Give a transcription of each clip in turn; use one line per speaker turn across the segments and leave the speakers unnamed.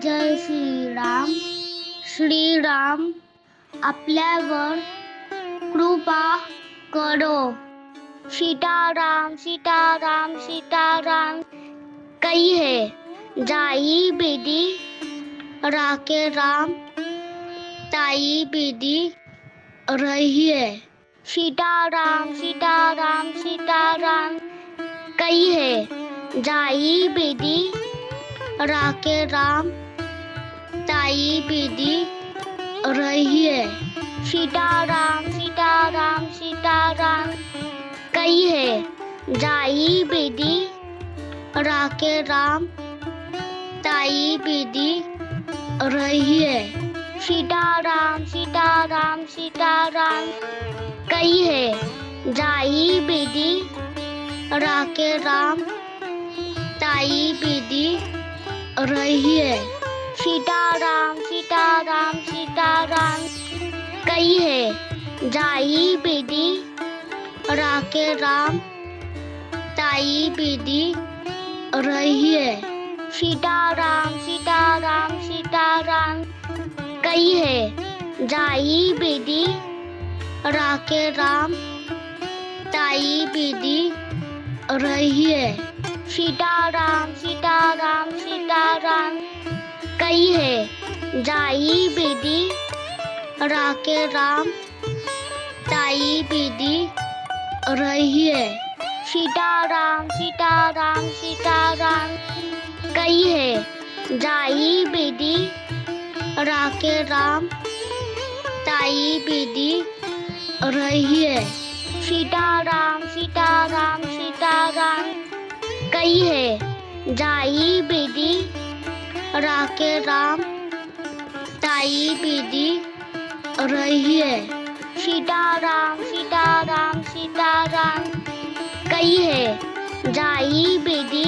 जय श्रीराम. श्रीराम आपल्यावर कृपा करो. सीताराम सीताराम सीताराम कहिए जाई बेदी राके राम ताई बेदी रहिए. सीताराम सीताराम सीताराम कहिए जाई बेदी राके राम ताई बेदी रहिए. सीताराम सीताराम सीताराम कहिए जाई बेदी राके राम ताई बेदी रहिए. सीताराम सीताराम सीताराम कहिए जाई बेदी राके राम ताई बेदी रहिए. सीताराम सीताराम सीताराम कहिए जाई बेदी राके राम ताई बेदी रहिए. सीताराम सीताराम सीताराम कहिए जाई बेदी राके राम ताई बेदी रहिए. सीताराम सीताराम सीताराम कहिए जाई बेदी राके राम ताई बेदी रहिए. सीताराम सीताराम सीताराम कहिए जाई बेदी राके राम ताई बेदी रहिए. सीताराम सीताराम सीताराम कहिए जाई बेदी राके राम ताई बेदी रहिए. सीताराम सीताराम सीताराम कहिए जाई बेदी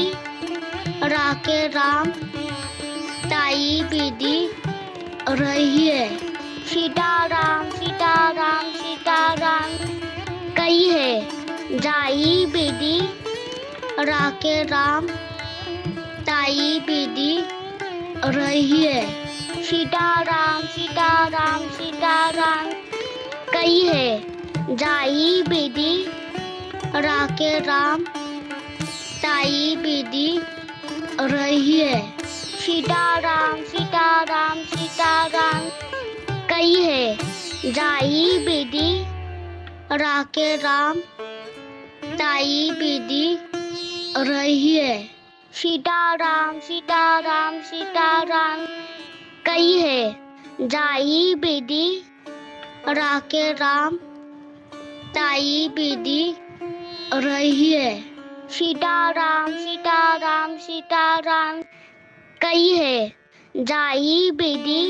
राके राम ताई बेदी रहिए. सीताराम सीताराम सीताराम कहिए जाई बेदी राके राम ताई बेदी रहिए. सीताराम सीताराम सीताराम कहिए जाई बेदी राके राम ताई बेदी रहिए. सीताराम सीताराम सीताराम कहिए जाई बेदी राके राम ताई बेदी रहिए. सीताराम सीताराम सीताराम कहिए जाई बेदी राके राम ताई बेदी रहिए. सीताराम सीताराम सीताराम कहिए जाई बेदी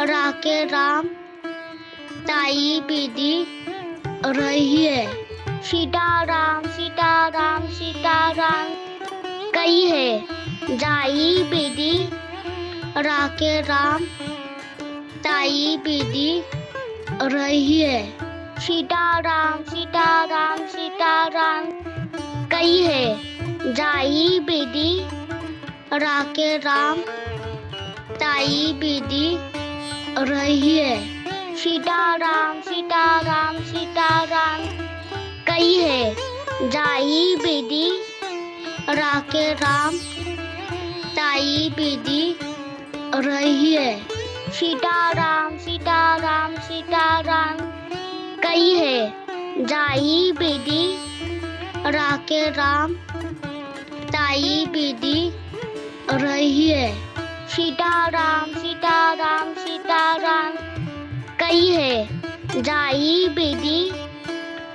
राके राम ताई बेदी रहिए. सीताराम सीताराम सीताराम कहिए जाई बेदी राके राम ताई बेदी रहिए. सीताराम सीताराम सीताराम कहिए जाई बेदी राके राम ताई बेदी रहिए. सीताराम सीताराम सीताराम कहिए जाई बेदी राके राम ताई बेदी रहिए. सीताराम सीताराम सीताराम कहिए जाई बेदी राके राम ताई बेदी रहिए. सीताराम सीताराम सीताराम कहिए जाई बेदी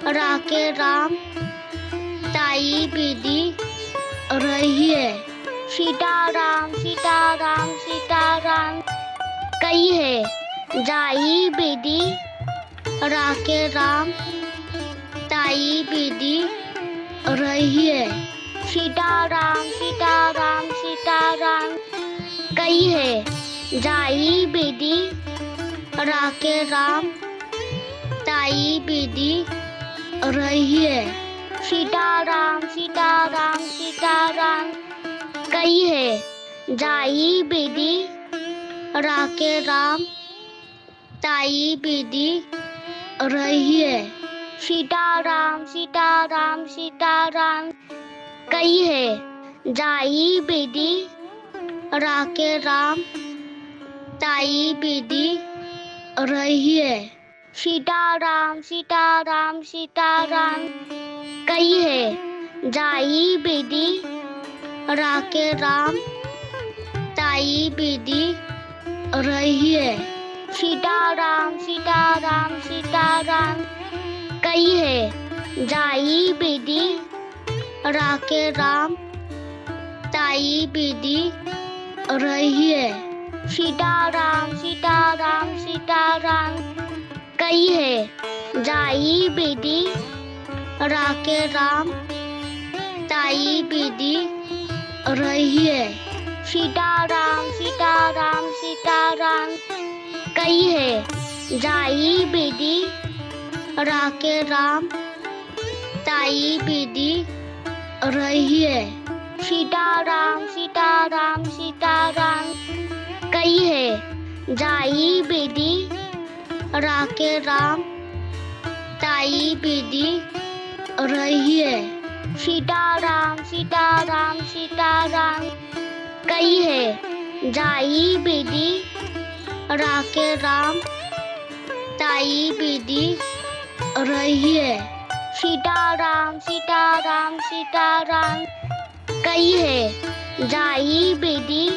राके राम ताई बेदी रहिए. सीताराम सीताराम सीताराम कहिए जाई बेदी राके राम ताई बेदी रहिए. सीताराम सीताराम सीताराम कहिए जाई बेदी राके राम ताई बेदी रहिए. सीताराम सीताराम सीताराम कहिए जाई बेदी राके राम ताई बेदी रहिए। सीताराम सीताराम सीताराम कही है। जाई बेदी राके राम ताई बेदी रहिए। सीताराम सीताराम सीताराम कही है। जाई बेदी राके राम ताई बेदी रहिए। सीताराम सीताराम सीताराम कही है। जाई बेदी राके राम ताई बेदी रहिए। सीताराम सीताराम सीताराम कही है। जाई बेदी राके राम ताई बेदी रहिए। सीताराम सीताराम सीताराम कही है। जाई बेदी राके राम ताई बेदी रहिए। सीताराम सीताराम सीताराम कही है। जाई बेदी राके राम ताई बेदी रहिए। सीताराम सीताराम सीताराम कही है। जाई बेदी राके राम ताई बेदी रहिए। सीताराम सीताराम सीताराम कही है। जाई बेदी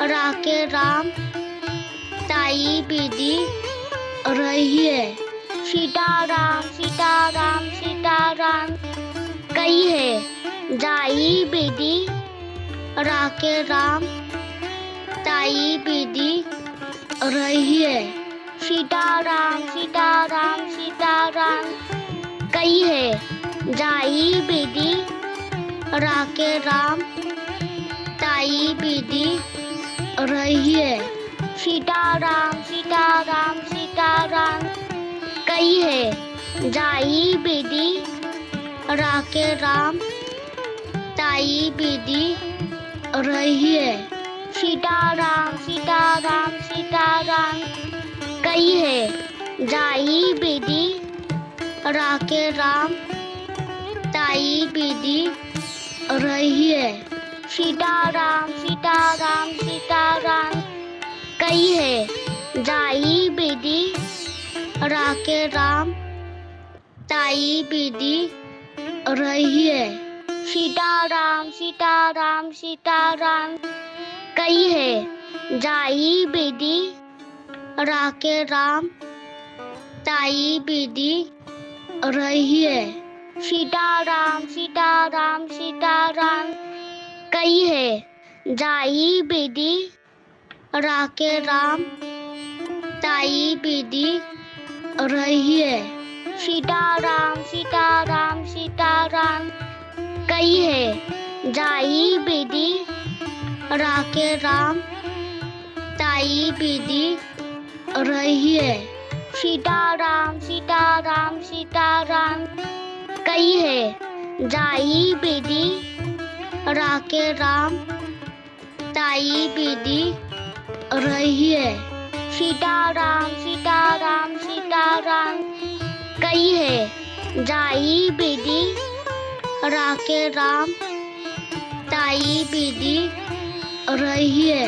राके राम ताई बेदी रहिए। सीताराम सीताराम सीताराम कही है। जाई बेदी राके राम ताई बेदी रहिए। सीताराम सीताराम सीताराम कही है। जाई बेदी राके राम ताई बेदी रहिए। सीताराम सीताराम सीताराम कही है। जाई बेदी राके राम ताई बेदी रहिए। सीताराम सीताराम सीताराम कही है। जाई बेदी राके राम ताई बेदी रहिए। सीताराम सीताराम सीताराम कही है। जाई बेदी राके राम ताई बेदी रहिए। सीताराम सीताराम सीताराम कही है। जाई बेदी राके राम ताई बेदी रहिए। सीताराम सीताराम सीताराम कही है। जाई बेदी राके राम ताई बेदी रहिए। सीताराम सीताराम सीताराम कही है। जाई बेदी राके राम ताई बेदी रहिए। सीताराम सीताराम सीताराम कही है। जाई बेदी राके राम ताई बेदी रहिए। सीताराम सीताराम सीताराम कही है। जाई बेदी राके राम ताई बेदी रहिए।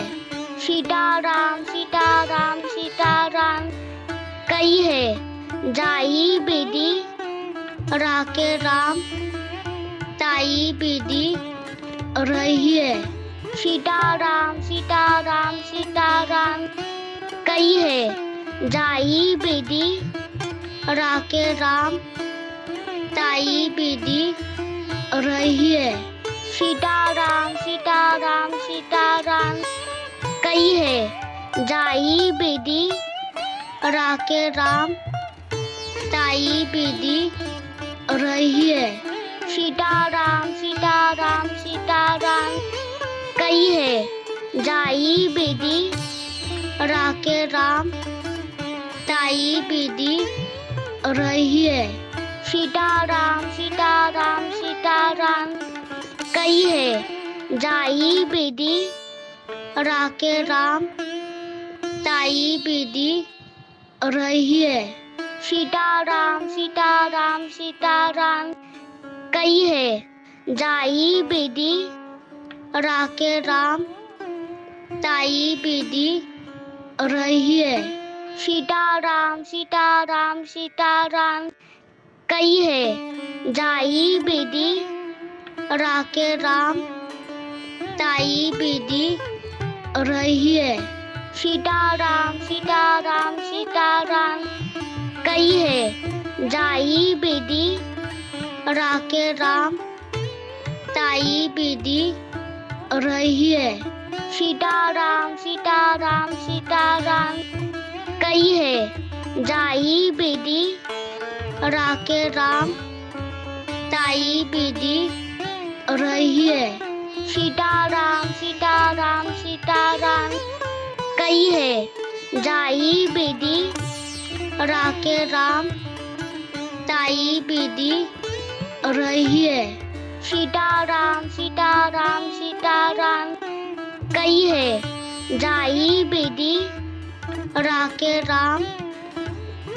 सीताराम सीताराम सीताराम कही है। जाई बेदी राके राम ताई बेदी रहिए। सीताराम सीताराम सीताराम कही है। जाई बेदी राके राम ताई बेदी रहिए। सीताराम सीताराम सीताराम कही है। जाई बेदी राके राम ताई बेदी रहिए। सीताराम सीताराम सीताराम कही है। जाई बेदी राके राम ताई बेदी रहिए। सीताराम सीताराम सीताराम कही है। जाई बेदी राके राम ताई विधि रहिए। सीताराम सीताराम सीताराम कही है जाई विधि राके राम ताई विधि रहिए। सीताराम सीताराम सीताराम कही है जाई विधि राके राम ताई विधि रहिए। सीताराम सीताराम सीताराम कही है जाई विधि राके राम ताई विधि रहिए। सीताराम सीताराम सीताराम कही है जाई विधि राके राम ताई विधि रहिए। सीताराम सीताराम सीताराम कही है जाई विधि राके राम ताई विधि रहिए। सीताराम सीताराम सीताराम कही है जाई विधि राके राम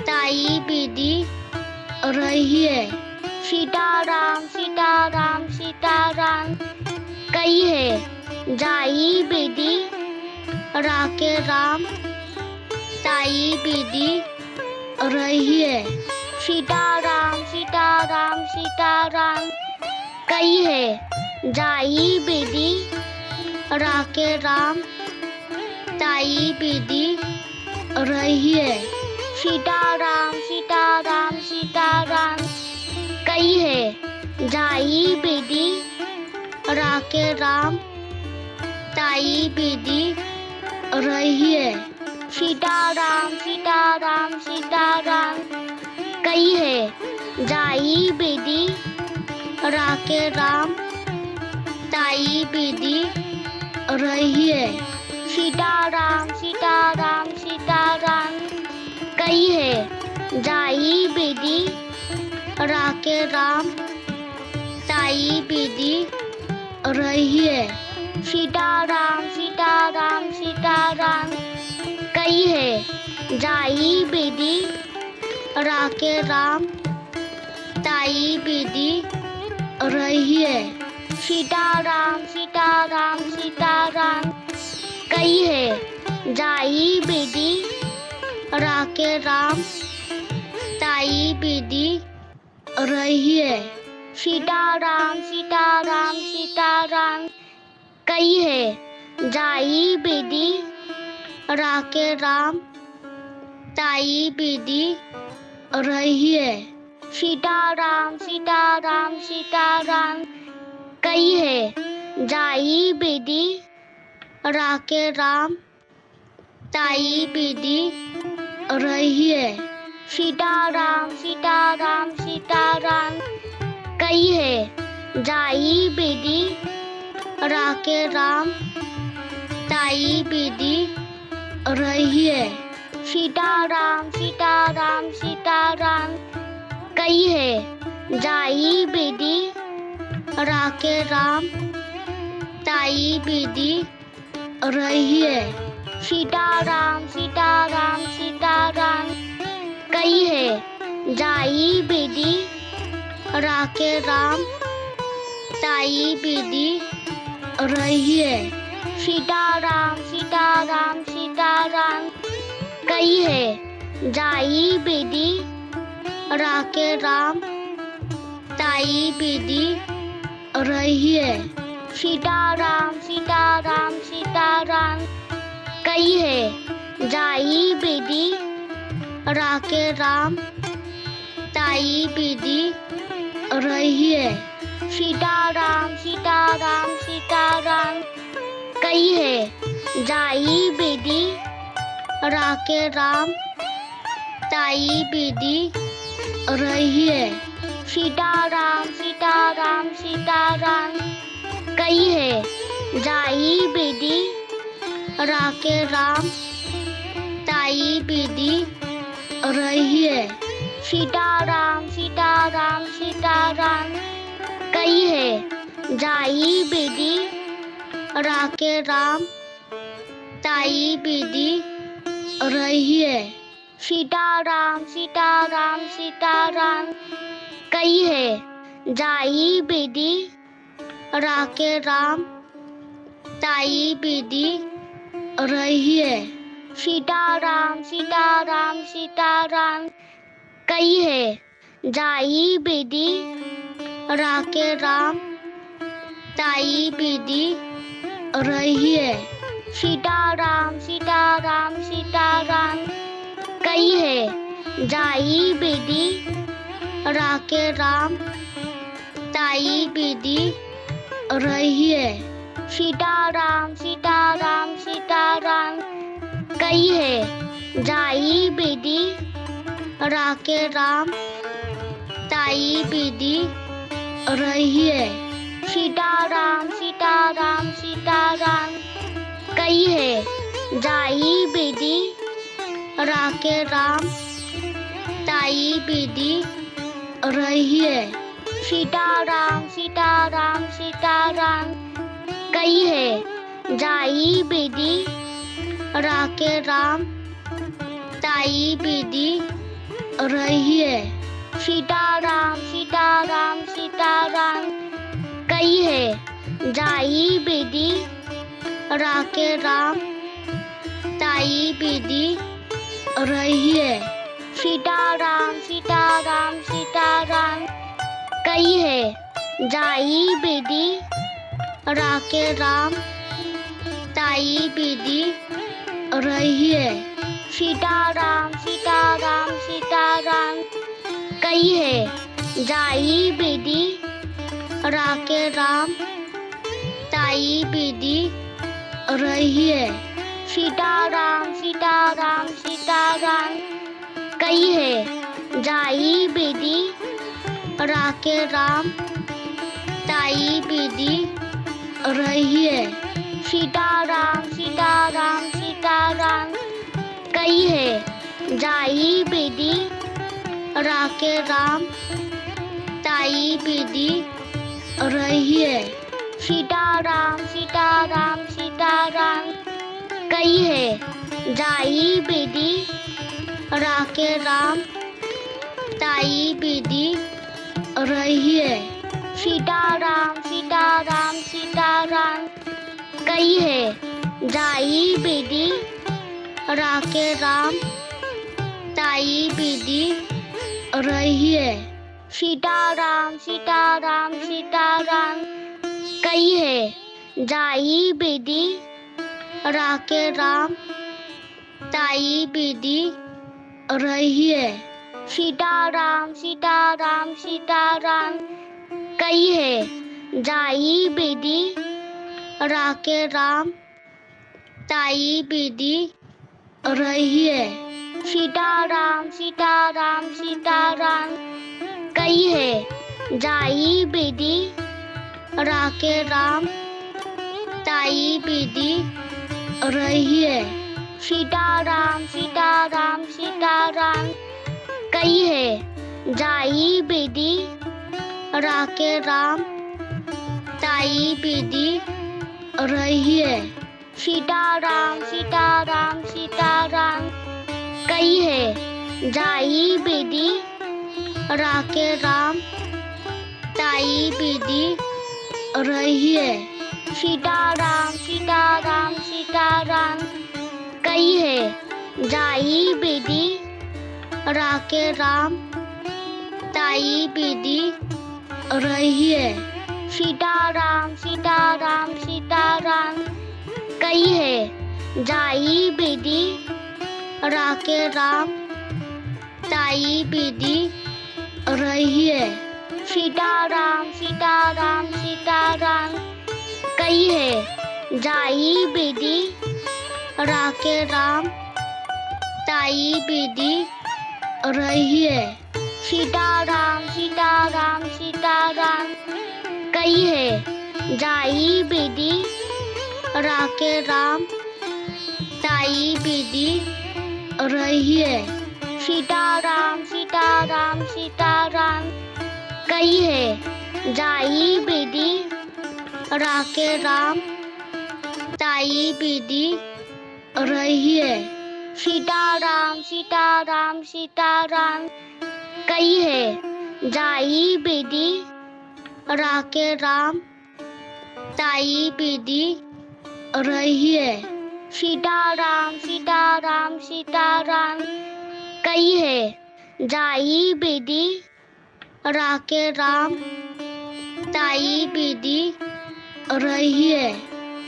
ताई विधि रहिए। सीताराम सीताराम सीताराम कही है जाई विधि राके राम ताई विधि रहिए। सीताराम सीताराम सीताराम कही है जाई विधि राके राम ताई विधि रहिए। सीताराम सीताराम सीताराम कही है जाई विधि राके राम ताई विधि रहिए। सीताराम सीताराम सीताराम कही है जाई विधि राके राम ताई विधि रहिए। सीताराम सीताराम सीताराम कही है जाई विधि राके राम ताई विधि रहिए। सीताराम सीताराम सीताराम कही है जाई विधि राके राम ताई विधि रहिए। सीताराम सीताराम सीताराम कही है जाई विधि राके राम ताई विधि रहिए। सीताराम सीताराम सीताराम कही है जाई विधि राके राम ताई विधि रहिए। सीताराम सीताराम सीताराम कही है जाई विधि राके राम ताई विधि रहिए। सीताराम सीताराम सीताराम कही है जाई विधि राके राम ताई विधि रहिए। सीताराम सीताराम सीताराम कही है जाई विधि राके राम ताई विधि रहिए। सीताराम सीताराम सीताराम कही है जाई विधि राके राम ताई विधि रहिए। सीताराम सीताराम सीताराम कही है जाई विधि राके राम ताई विधि रहिए। सीताराम सीताराम सीताराम कही है जाई विधि राके राम ताई विधि रहिए। सीताराम सीताराम सीताराम कही है जाई विधि राके राम ताई विधि रहिए। सीताराम सीताराम सीताराम कही है जाई विधि राके राम ताई विधि रहिए। सीताराम सीताराम सीताराम कही है जाई विधि राके राम ताई दीदी रही है। सीताराम सीताराम सीताराम कही है। जाई दीदी राके राम ताई दीदी रही है। सीताराम सीताराम सीताराम कही है। जाई दीदी राके राम ताई दीदी रही है। सीताराम सीताराम सीताराम कही है। जाई दीदी राके राम ताई दीदी रही है। सीताराम सीताराम सीताराम कही है। जाई दीदी राके राम ताई दीदी रही है। सीताराम सीताराम सीताराम कही है। जाई दीदी राके राम ताई दीदी रही है। सीताराम सीताराम सीताराम कही है। जाई दीदी राके राम ताई दीदी रही है। सीताराम सीताराम सीताराम कही है। जाई दीदी राके राम ताई दीदी रही है। सीताराम सीताराम सीताराम कही है। जाई दीदी राके राम ताई दीदी रही है। सीताराम सीताराम सीताराम कही है। जाई दीदी राके राम ताई दीदी रही है। सीताराम सीताराम सीताराम कही है। जाई दीदी राके राम ताई दीदी रही है। सीताराम सीताराम सीताराम कही है। जाई दीदी राके राम ताई दीदी रही है। सीताराम सीताराम सीताराम कही है। जाई दीदी राके राम ताई दीदी रही है। सीताराम सीताराम सीताराम कही है। जाई दीदी राके राम ताई दीदी रही है। सीताराम सीताराम सीताराम कही है। जाई दीदी राके राम ताई दीदी रही है। सीताराम सीताराम सीताराम कही है। जाई दीदी राके राम ताई दीदी रही है। सीताराम सीताराम सीताराम कही है। जाई दीदी राके राम ताई दीदी रही है। सीताराम सीताराम सीताराम कही है। जाई दीदी राके राम ताई दीदी रही है। सीताराम सीताराम सीताराम कही है। जाई दीदी राके राम ताई दीदी रही है। सीताराम सीताराम सीताराम कही है। जाई दीदी राके राम ताई दीदी रही है। सीताराम सीताराम सीताराम कही है। जाई दीदी राके राम ताई दीदी रही है। सीताराम सीताराम सीताराम कही है। जाई दीदी राके राम ताई दीदी रही है। सीताराम सीताराम सीताराम कही है। जाई दीदी राके राम ताई दीदी रही है। सीताराम सीताराम सीताराम कही है। जाई दीदी राके राम ताई दीदी रही है। सीताराम सीताराम सीताराम कही है जाई बेदी राके राम ताई बेदी रही है। सीताराम सीताराम सीताराम कही है जाई बेदी राके राम ताई बेदी रही है।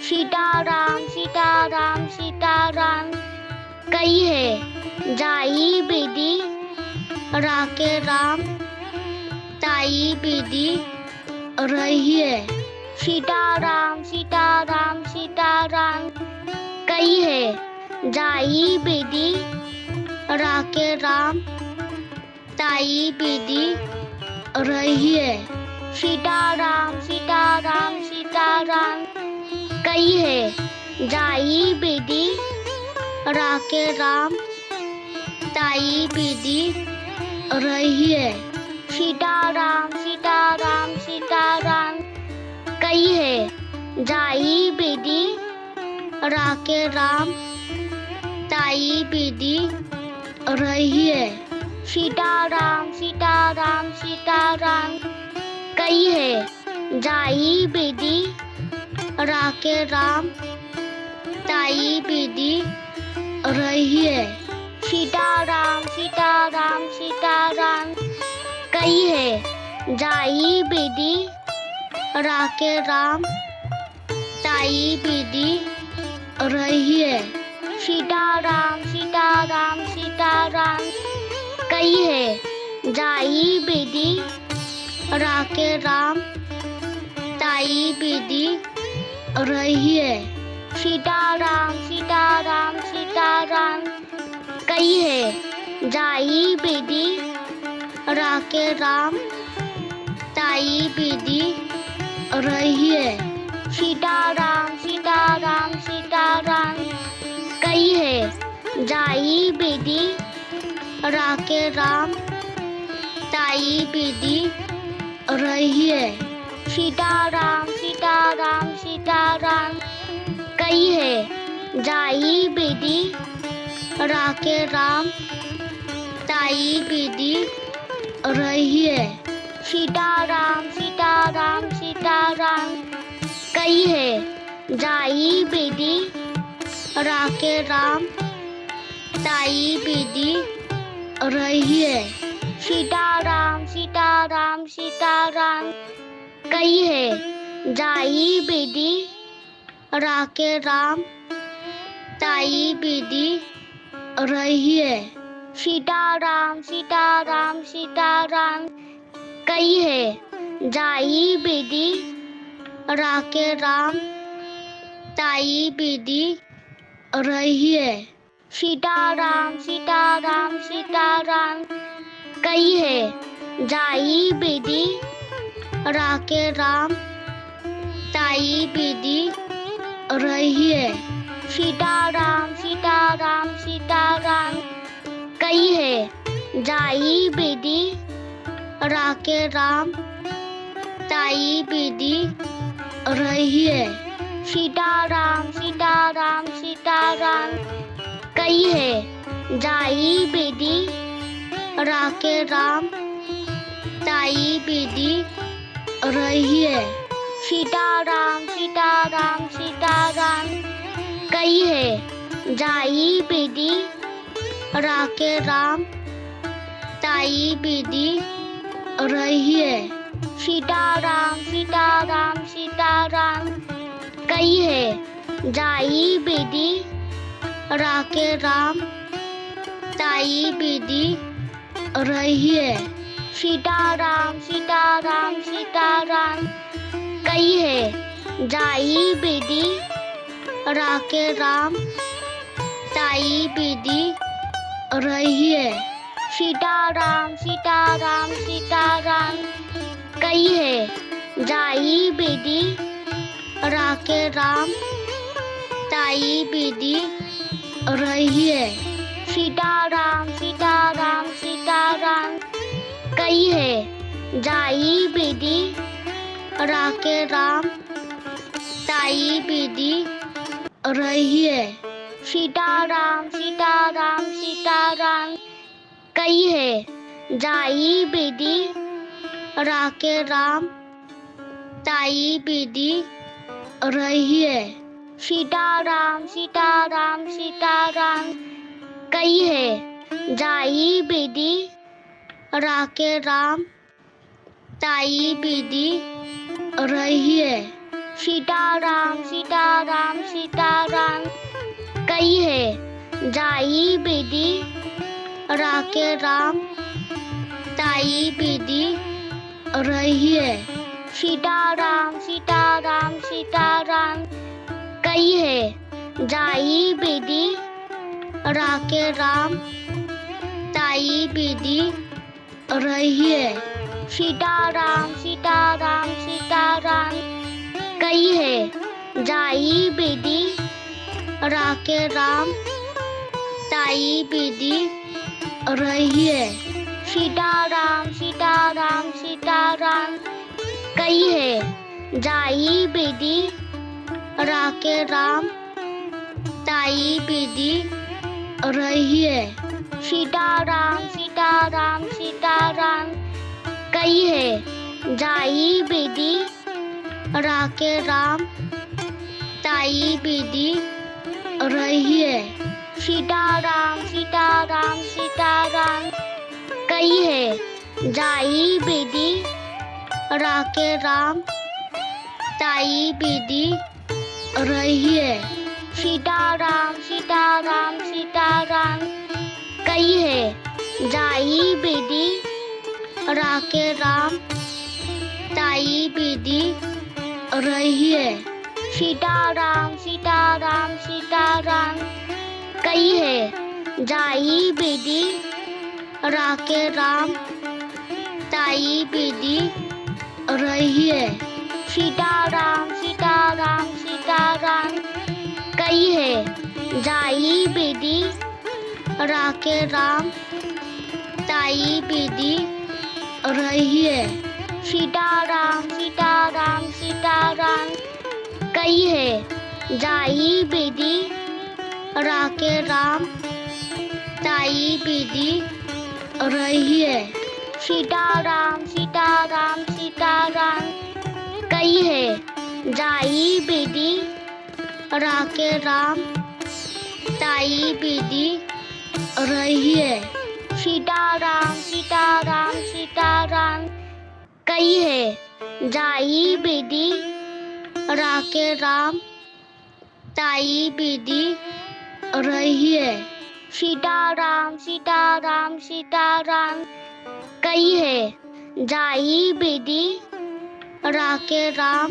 सीताराम सीताराम सीताराम कही है जाई बेदी राके राम ताई बेदी रही है। सीताराम सीताराम सीताराम कही है जाई बेदी राके राम ताई बेदी रही है। सीताराम सीताराम सीताराम कही है जाई बेदी राके राम ताई बेदी रही है। सीताराम सीताराम सीताराम कही है जाई बेदी राके राम ताई बेदी रही है। सीताराम सीताराम सीताराम कही है जाई बेदी राके राम ताई बेदी रही है। सीताराम सीताराम सीताराम कही है जाई बेदी राके राम ताई बेदी रही है। सीताराम सीताराम सीताराम कही है जाई बेदी राके राम ताई बेदी रही है। सीताराम सीताराम सीताराम कही है जाई बेदी राके राम ताई बेदी रही है। सीताराम सीताराम सीताराम कही है जाई बेदी राके राम ताई बेदी रही है। सीताराम सीताराम सीताराम कही है जाई बेदी राके राम ताई बेदी रही है। सीताराम सीताराम सीताराम कही है जाई बेदी राके राम ताई बेदी रही है। सीताराम सीताराम सीताराम कही है जाई बेदी राके राम ताई बेदी रही है। सीताराम सीताराम सीताराम कही है जाई बेदी राके राम ताई बेदी रही है। सीताराम सीताराम सीताराम कही है जाई बेदी राके राम ताई बेदी रही है। सीताराम सीताराम सीताराम कही है जाई बेदी राके राम ताई बेदी रही है। सीताराम सीताराम सीताराम कही है जाई बेदी राके राम ताई बेदी रही है। सीताराम सीताराम सीताराम कही है जाई बेदी राके राम ताई बेदी रही है। सीताराम सीताराम सीताराम कही है जाई बेदी राके राम ताई बेदी रही है। सीताराम सीताराम सीताराम कही है जाई बेदी राके राम ताई बेदी रही है। सीताराम सीताराम सीताराम कही है जाई बेदी राके राम ताई बेदी रही है। सीताराम सीताराम सीताराम कही है जाई बेदी राके राम ताई बेदी रही है। सीताराम सीताराम सीताराम कई है जाई बेदी राके राम ताई बेदी रही है। सीताराम सीताराम सीताराम कई है जाई बेदी राके राम ताई बेदी रही है। सीताराम सीताराम सीताराम कई है जाई बेदी राके राम ताई बेदी रही है। सीताराम सीताराम सीताराम कई है जाई बेदी राके राम ताई बेदी रही है। सीताराम सीताराम सीताराम कई है जाई बेदी राके राम ताई बेदी रही है। सीताराम सीताराम सीताराम कई है जाई बेदी राके राम ताई बेदी रही है। सीताराम सीताराम सीताराम कई है जाई बेदी राके राम ताई बेदी रही है। सीताराम सीताराम सीताराम कई है जाई बेदी राके राम ताई बेदी रही है। सीताराम सीताराम सीताराम कई है जाई बेदी राके राम ताई बेदी रही है। सीताराम सीताराम सीताराम कई है जाई बेदी राके राम ताई बेदी रही है। सीताराम सीताराम सीताराम कई है जाई बेदी राके राम ताई बेदी रही है। सीताराम सीताराम सीताराम कई है जाई बेदी राके राम ताई बेदी रही है। सीताराम सीताराम सीताराम कई है जाई बेदी राके राम ताई बेदी रही है। सीताराम सीताराम सीताराम कई है जाई बेदी राके राम ताई बेदी रही है। सीताराम सीताराम सीताराम कई है जाई बेदी राके राम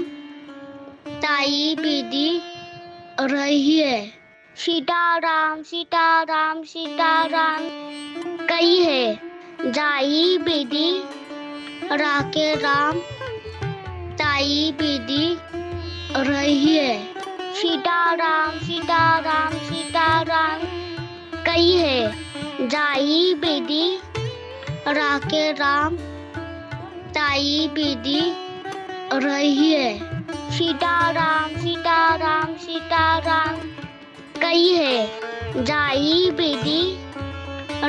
ताई बेदी रही है। सीताराम सीताराम सीताराम कई है जाई बेदी राके राम ताई बेदी रही है। सीताराम सीताराम सीताराम कई है जाई बेदी राके राम ताई बेदी रही है। सीताराम सीताराम सीताराम कई है जाई बेदी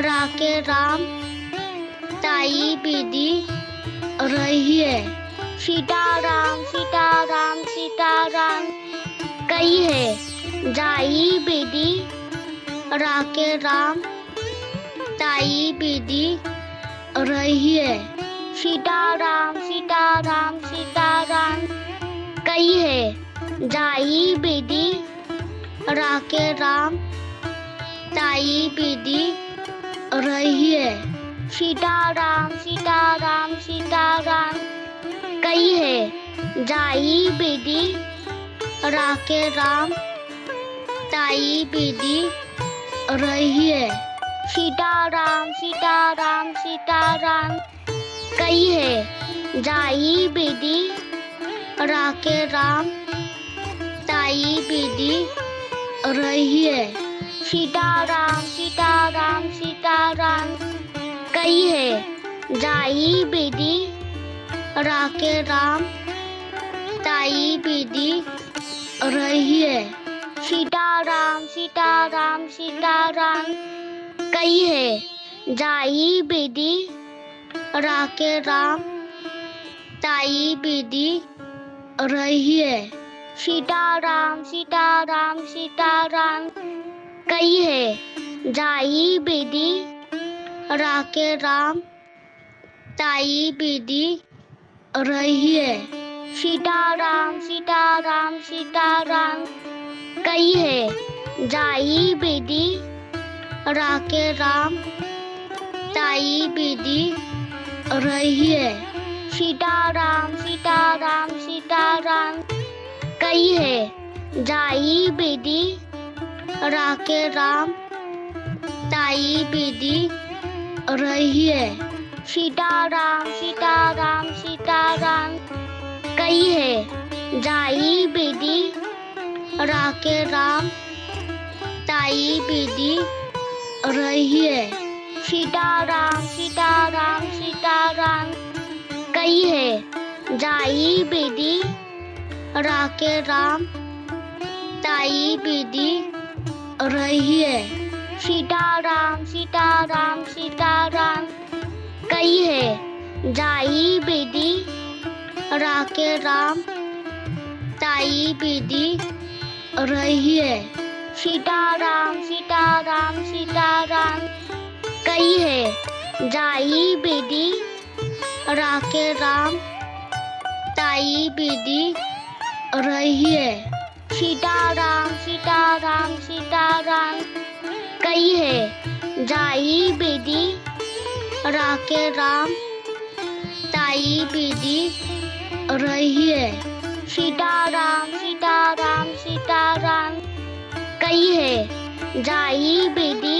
राके राम ताई बेदी रही है। सीताराम सीताराम सीताराम कई है जाई बेदी राके राम ताई बेदी रही है। सीताराम सीताराम सीताराम कई है जाई बेदी राके राम ताई बेदी रही है। सीताराम सीताराम सीताराम कई है जाई बेदी राके राम ताई बेदी रही है। सीताराम सीताराम सीताराम कई है जाई बेदी राके राम ताई बेदी रही है। सीताराम सीताराम सीताराम कई है जाई बेदी राके राम ताई बेदी रही है। सीता सीताराम सीताराम सीताराम कई है जाई बेदी राके राम ताई बेदी रही है। सीताराम सीताराम सीताराम कई है जाई बेदी राके राम ताई बेदी रही है। सीताराम सीताराम सीताराम कई है जाई बेदी राके राम ताई बेदी रही है। सीताराम सीताराम सीताराम कई है जाई बेदी राके राम ताई बेदी रही है। सीताराम सीताराम सीताराम कई है जाई बेदी राके राम ताई बेदी रही है। सीताराम सीताराम सीताराम कई है जाई बेदी राके राम ताई बेदी रही है। सीताराम सीताराम सीताराम कई है जाई बेदी राके राम ताई बेदी रही है। सीताराम सीताराम सीताराम कई है जाई बेदी राके राम ताई बेदी रही है। सीताराम सीताराम सीताराम कई है जाई बेदी राके राम ताई बेदी रही है। सीताराम सीताराम सीताराम कई है जाई बेदी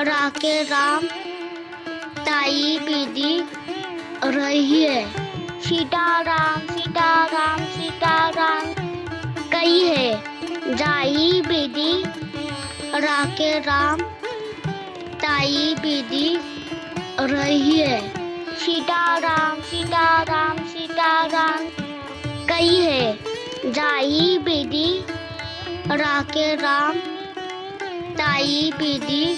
राके राम ताई बेदी रही है। सीताराम सीताराम सीताराम कई है जाई बेदी राके राम ताई बेदी रही है। सीताराम सीताराम सीताराम कई है जाई बेदी राके राम ताई बेदी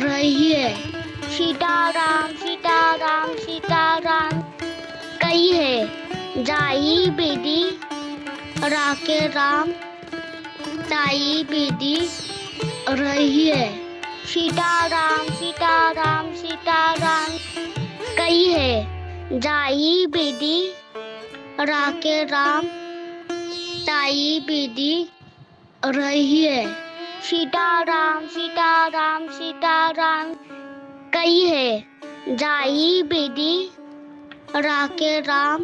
रही है। सीताराम सीताराम सीताराम कई है जाई बेदी राके राम ताई बेदी रही है। सीताराम सीताराम सीताराम कई है जाई बेदी राके राम ताई बेदी रही है। सीताराम सीताराम सीताराम कई है जाई बेदी राके राम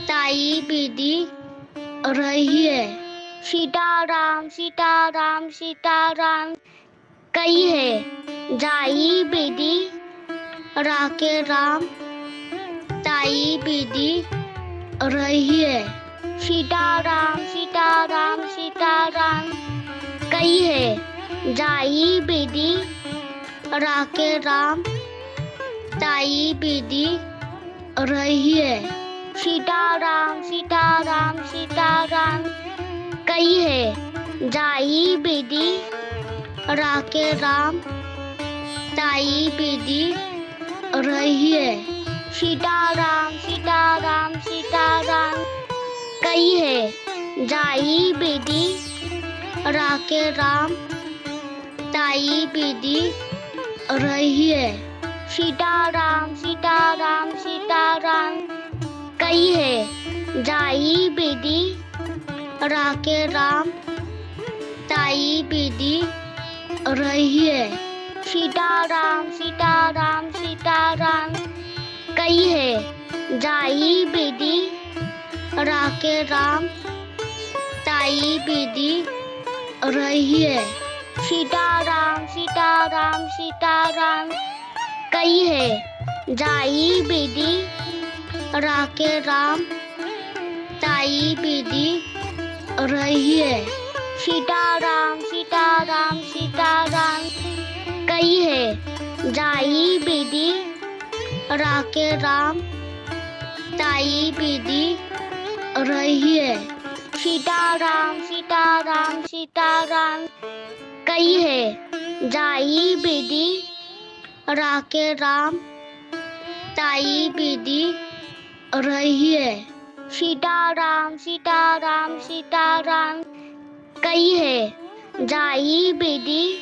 ताई बेदी रही है। सीताराम सीताराम सीताराम कई है जाई बेदी राके राम ताई बेदी रही है। सीताराम सीताराम सीताराम कई है जाई बेदी राके राम ताई बेदी रही है। सीताराम सीताराम सीताराम कई है जाई बेदी राके राम ताई बेदी रही है। सीताराम सीताराम सीताराम कई है जाई बेदी राके राम ताई बेदी रही है। सीताराम सीताराम सीताराम कई है जाई बेदी राके राम ताई बेदी रही है। सीताराम सीताराम सीताराम कई है जाई बेदी राके राम ताई बेदी रही है। सीताराम सीताराम सीताराम कई है जाई बेदी राके राम ताई बेदी रही है। सीताराम सीताराम सीताराम कई है जाई बेदी राके राम ताई बेदी रही है। सीताराम सीताराम सीताराम कई है जाई बिधि राके राम ताई बिधि रही है। सीताराम कई है जाई बिधि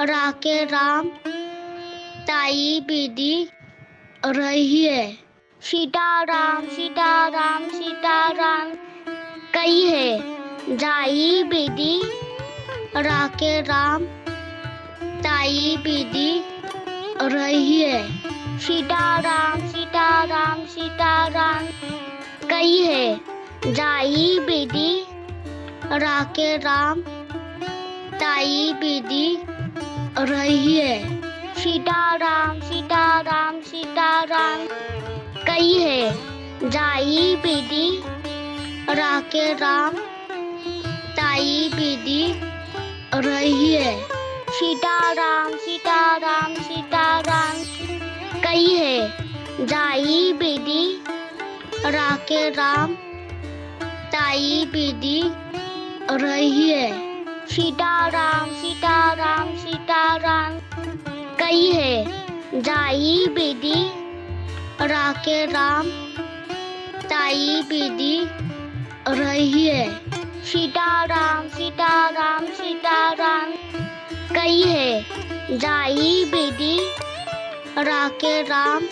राके राम ताई बिधि रही है। सीताराम कई है जाई बिधि राके राम ताई बिधि रही है। सीताराम कई है जाई बिधि राके राम ताई बिधि रही है। सीताराम कई है जाई बिधि राके राम ताई बिधि रही है। सीताराम कई है जाई बिधि राके राम ताई बिधि रही है। सीताराम कई है जाई बिधि राके राम ताई बिधि रही है। सीताराम कई है जाई बिधि राके राम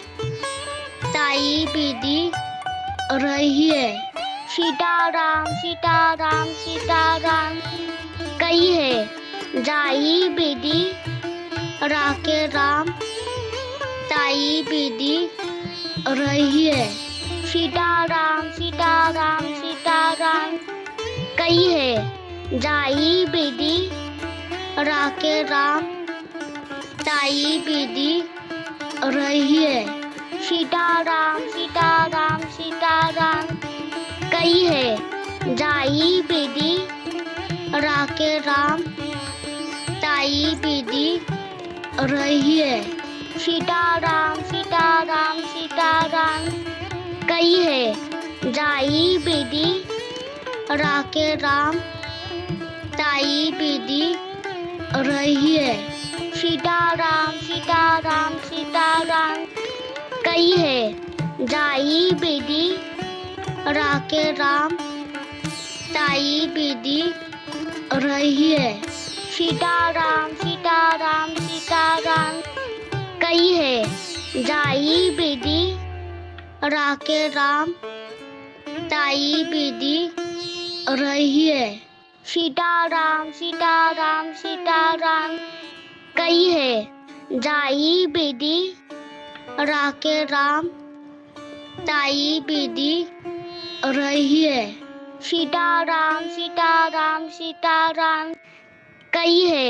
ताई बिधि रही है। सीताराम कई है जाई बिधि राके राम ताई बिधि रही है। सीताराम कई है जाई बिधि राके राम ताई बिधि रही है। सीताराम कई है जाई बिधि राके राम ताई बिधि रही है। सीताराम कई है जाई बिधि राके राम ताई बिधि रही है। सीताराम कई है जाई बिधि राके राम ताई बिधि रही है। सीताराम कई है जाई बिधि राके राम ताई बिधि रही है। सीताराम कई है जाई बिधि राके राम ताई बिधि रही है। सीताराम कई है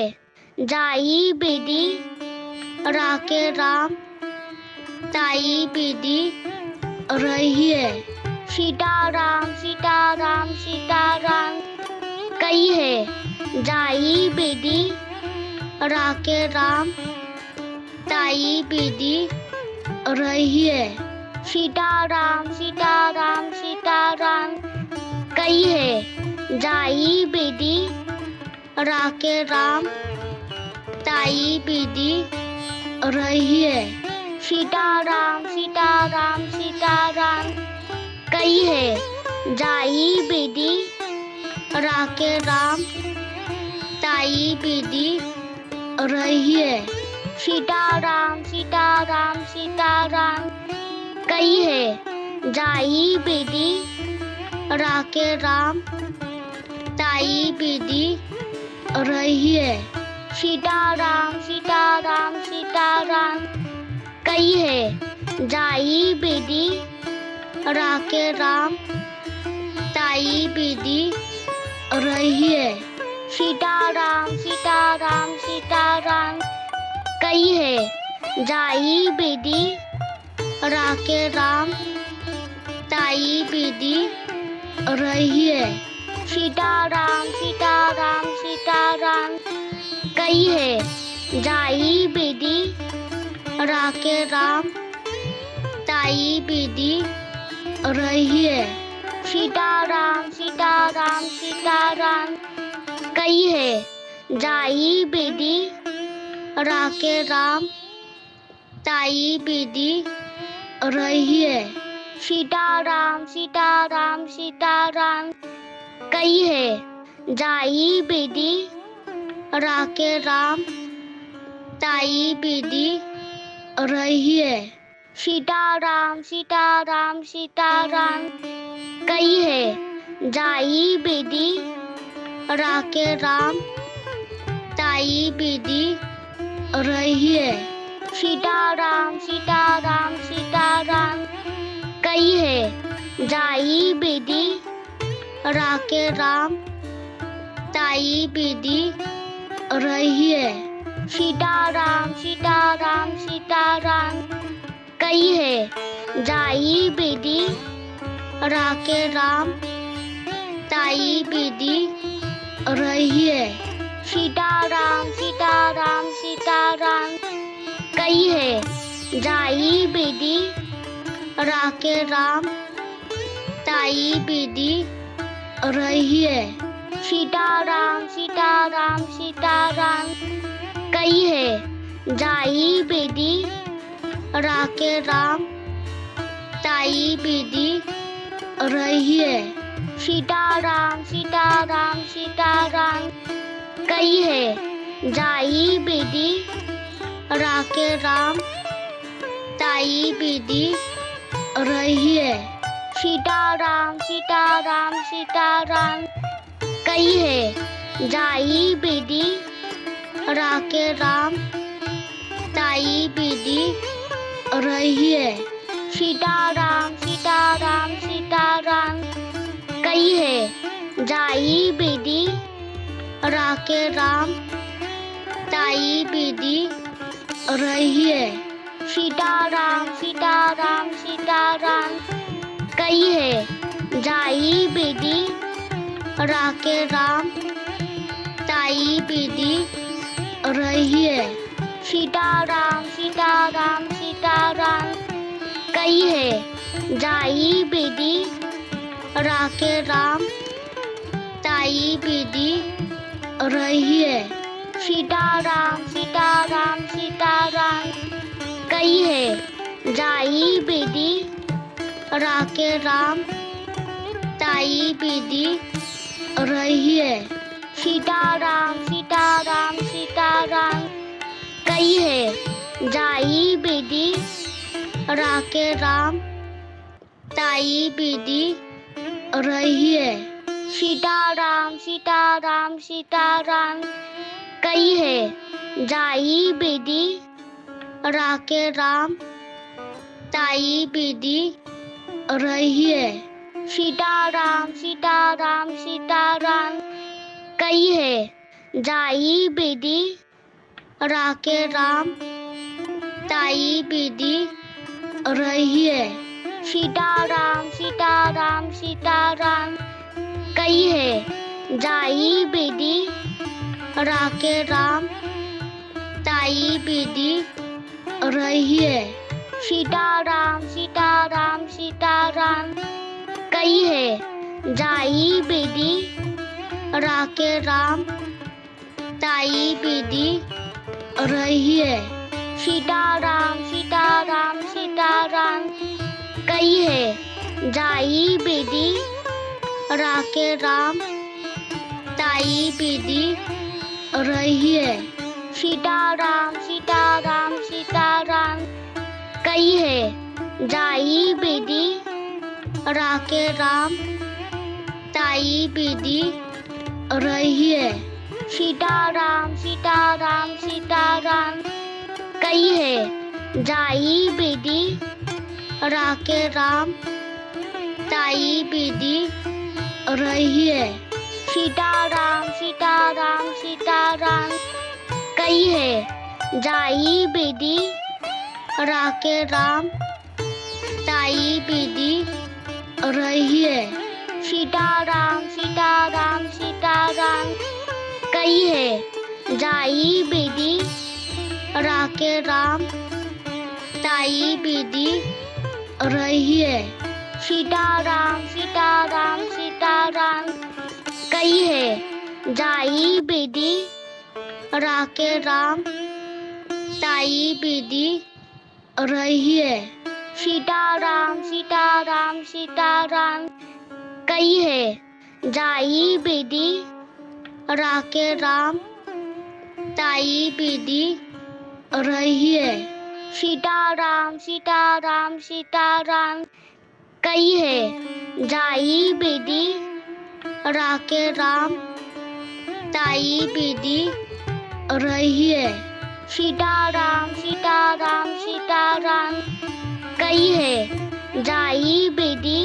जाई बिधि राके राम ताई बिधि रही है। सीताराम कई है जाई बिधि राके राम ताई बिधि रही है। सीताराम कई है जाई बिधि राके राम ताई बिधि रही है। सीताराम कई है जाई बिधि राके राम ताई बिधि रही है। सीताराम कई है जाई बिधि राके राम ताई बिधि रही है। सीताराम कई है जाई बिधि राके राम ताई बिधि रही है। सीताराम कई है जाई बिधि राके राम ताई बिधि रही है। सीताराम कई है जाई बिधि राके राम ताई बिधि रही है। सीताराम सीताराम सीताराम। कई है जाई बेदी राके राम ताई बेदी रही है। सीताराम सीताराम सीताराम। कई है जाई बेदी राके राम ताई बेदी रही है। सीताराम सीताराम सीताराम। कई है जाई बेदी राके राम ताई बेदी रही है। सीताराम सीताराम सीताराम। कई है जाई बेदी राके राम ताई बेदी रही है। सीताराम सीताराम सीताराम। कई है जाई बेदी राके राम ताई बेदी रही है। सीताराम सीताराम सीताराम। कई है जाई बेदी राके राम ताई बेदी रही है। सीताराम सीताराम सीताराम। कई है जाई बेदी राके राम ताई बेदी रही है। सीताराम सीताराम सीताराम। कई है जाई बेदी राके राम ताई बेदी रही है। सीताराम सीताराम सीताराम। कई है जाई बेदी राके राम ताई बेदी रही है। सीताराम सीताराम सीताराम। कई है जाई बेदी राके राम ताई बेदी रही है। सीताराम सीताराम सीताराम। कई है जाई बेदी राके राम ताई बेदी रही है। सीताराम सीताराम सीताराम। कई है जाई बेदी राके राम ताई बेदी रही है। सीताराम सीताराम सीताराम। कई है जाई बेदी राके राम ताई बेदी रही है। सीताराम सीताराम सीताराम। कई है जाई बेदी राके राम ताई बेदी रही है। सीताराम सीताराम सीताराम। कई है जाई बेदी राके राम ताई बेदी रही है। सीताराम सीताराम सीताराम। कई है जाई बेदी राके राम ताई बेदी रही है। सीताराम सीताराम सीताराम। कई है जाई बेदी राके राम ताई बेदी रही है। सीताराम सीताराम सीताराम। कई है जाई बेदी राके राम ताई बेदी रही है। सीताराम सीताराम सीताराम। कई है जाई बेदी राके राम ताई बेदी रही है। सीताराम सीताराम सीताराम। कई है जाई बेदी राके राम ताई बेदी रही है। सीताराम सीताराम सीताराम। कई है जाई बेदी राके राम ताई बेदी रही है। सीताराम सीताराम सीताराम। कई है जाई बेदी राके राम ताई बेदी रही है। सीताराम सीताराम सीताराम। कई है जाई बेदी राके राम ताई बेदी रही है। सीताराम सीताराम सीताराम कई है जाई बेदी राके राम ताई बेदी रही है सीताराम सीताराम सीताराम कई है जाई बेदी राके राम ताई बेदी रही है सीताराम सीताराम सीताराम कई है जाई बेदी राके राम ताई बेदी रही है सीताराम सीताराम सीताराम कई है जाई बेदी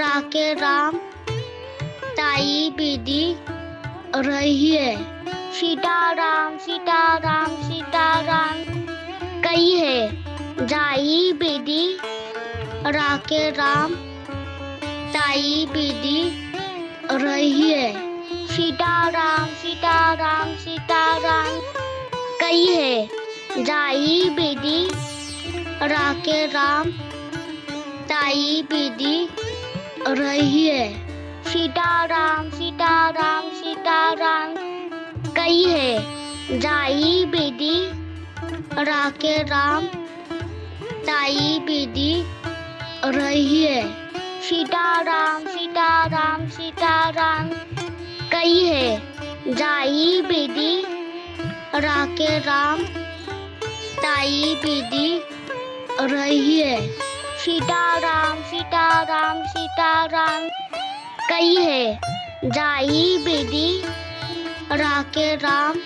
राके राम ताई बेदी रही है सीताराम सीताराम सीताराम कई है जाई बेदी राके राम ताई बेदी रही है सीताराम सीताराम सीताराम कई है जाई बेदी राके राम ताई बेदी रही है सीताराम सीताराम सीताराम कई है जाई बेदी राके राम ताई बेदी रही है सीताराम सीताराम सीताराम कई है जाई बेदी राके राम ताई बेदी रही है सीताराम सीताराम सीताराम कई है जाई बेदी राके राम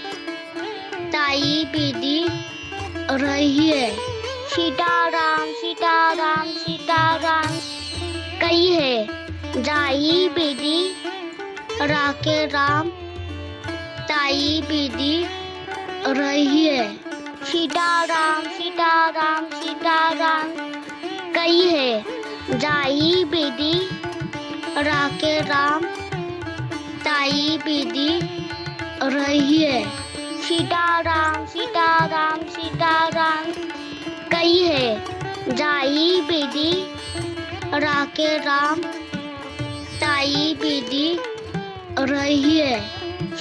ताई बेदी रही है सीताराम सीताराम सीताराम कई है जाई बेदी राके राम ताई बेदी रही है सीताराम सीताराम सीताराम कई है जाई बेदी राके राम ताई बेदी रही है सीताराम सीताराम सीताराम कई है जाई बेदी राके राम ताई बेदी रही है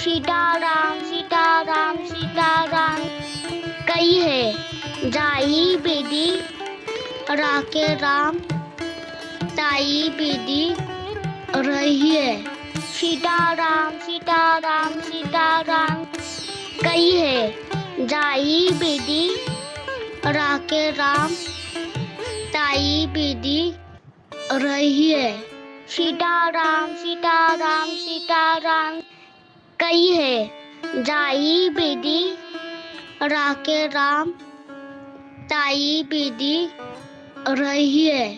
सीताराम सीताराम सीताराम कई है जाई बेदी राके राम ताई बेदी रही है सीताराम सीताराम सीताराम कई है जाई बेदी राके राम ताई बेदी रही है सीताराम सीताराम सीताराम कई है जाई बेदी राके राम ताई बेदी रही है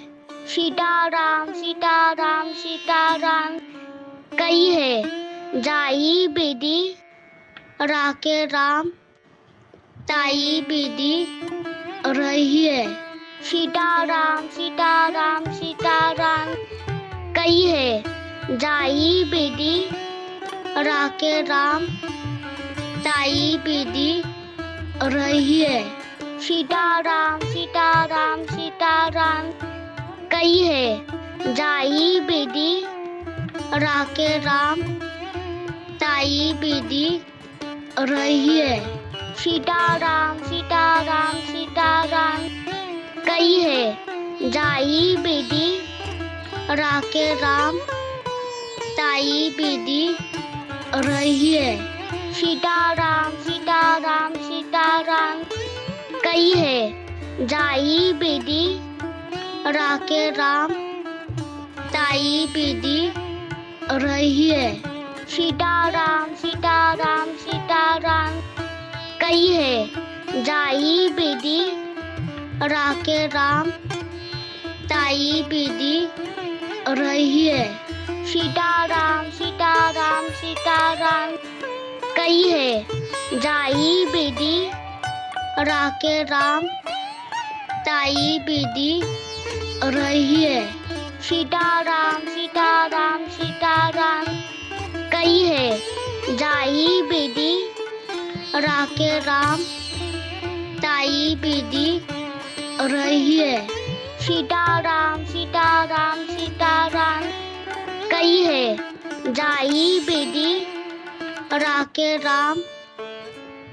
सीताराम सीताराम सीताराम कई है जाई बेदी राके राम ताई बेदी रही है सीताराम सीताराम सीताराम कई है जाई बेदी राके राम ताई बेदी रही है सीताराम सीताराम सीताराम कई है जाई बेदी राके राम ताई बेदी रही है सीताराम सीताराम सीताराम कई है जाई बेदी राके राम ताई बेदी रही है सीताराम सीताराम सीताराम कई है जाई बेदी राके राम ताई बेदी रही है सीताराम सीताराम सीताराम कई है जाई बेदी राके राम ताई बेदी रही है सीताराम सीताराम सीताराम कई है जाई बेदी राके राम ताई बेदी रही है सीताराम सीताराम सीताराम कई है जाई बेदी राके राम ताई बेदी रही है सीताराम सीताराम सीताराम कई है जाई बेदी राके राम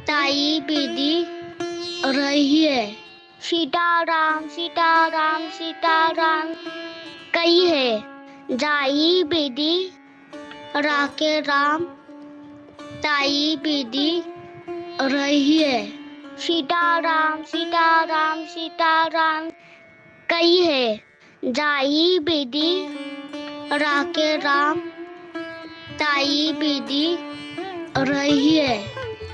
ताई बेदी रही है। सीताराम सीताराम सीताराम कई है जाई बेदी राके राम ताई बेदी रही है। सीताराम सीताराम सीताराम कई है जाई बेदी राके राम ताई बेदी रही है।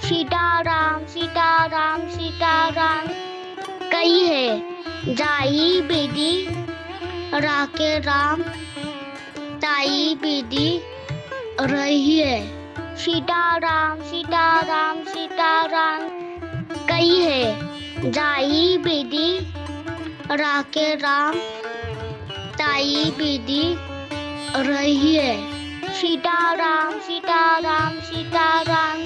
सीताराम सीताराम सीताराम कई है जाई बेदी राके राम ताई बेदी रही है। सीताराम सीताराम सीताराम कई है जाई बेदी राके राम ताई बेदी रही है। सीताराम सीताराम सीताराम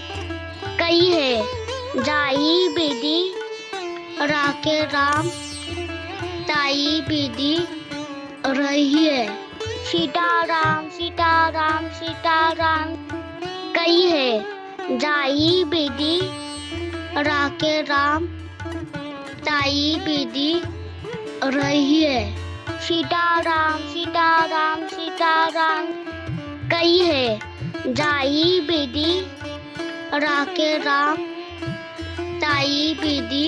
कई है जाई बेदी राके राम ताई बेदी रही है। सीताराम सीताराम सीताराम कई है जाई बेदी राके राम ताई बेदी रही है। सीताराम सीताराम सीताराम कई है जाई बेदी राके राम ताई बेदी